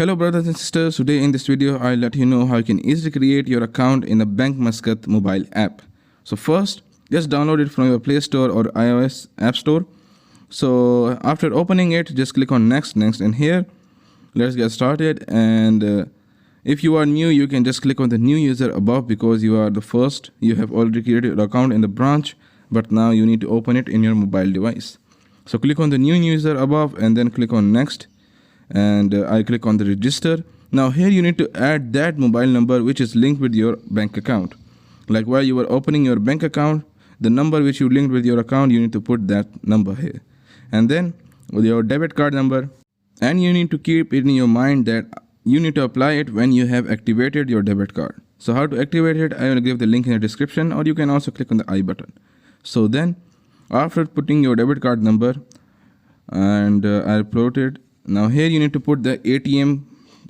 Hello brothers and sisters, today in this video I'll let you know how you can easily create your account in the Bank MUSCAT mobile app. So first, just download it from your Play Store or iOS App Store. So after opening it, just click on next and here, let's get started. And if you are new, you can just click on the new user above because you are the first. You have already created an account in the branch, but now you need to open it in your mobile device. So click on the new user above and then click on next. And I click on the register. Now here you need to add that mobile number which is linked with your bank account. Like while you were opening your bank account, the number which you linked with your account, you need to put that number here. And then with your debit card number, and you need to keep it in your mind that you need to apply it when you have activated your debit card. So how to activate it, I will give the link in the description, or you can also click on the I button. So then after putting your debit card number, and I uploaded. Now here you need to put the ATM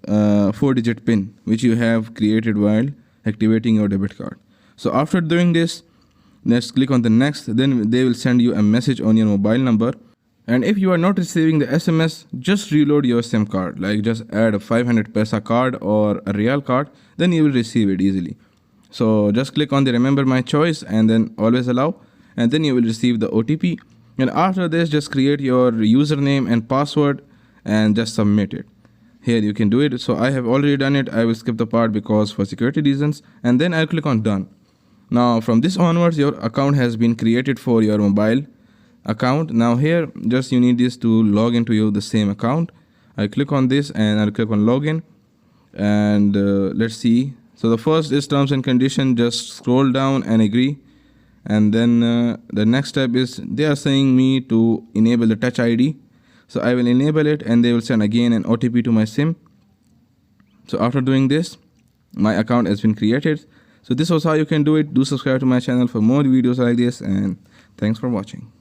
4-digit PIN which you have created while activating your debit card. So after doing this, let's click on the next. Then they will send you a message on your mobile number. And if you are not receiving the SMS, just reload your SIM card. Like just add a 500 paisa card or a real card, then you will receive it easily. So just click on the remember my choice and then always allow, and then you will receive the OTP. And after this, just create your username and password and just submit it. Here you can do it. So I have already done it. I will skip the part because for security reasons, and then I'll click on done. Now from this onwards, your account has been created for your mobile account. Now here just you need this to log into the same account. I click on this and I'll click on login, and let's see. So the first is terms and condition. Just scroll down and agree. And then the next step is they are saying me to enable the touch ID. So I will enable it, and they will send again an OTP to my SIM. So after doing this, my account has been created. So this was how you can do it. Do subscribe to my channel for more videos like this, and thanks for watching.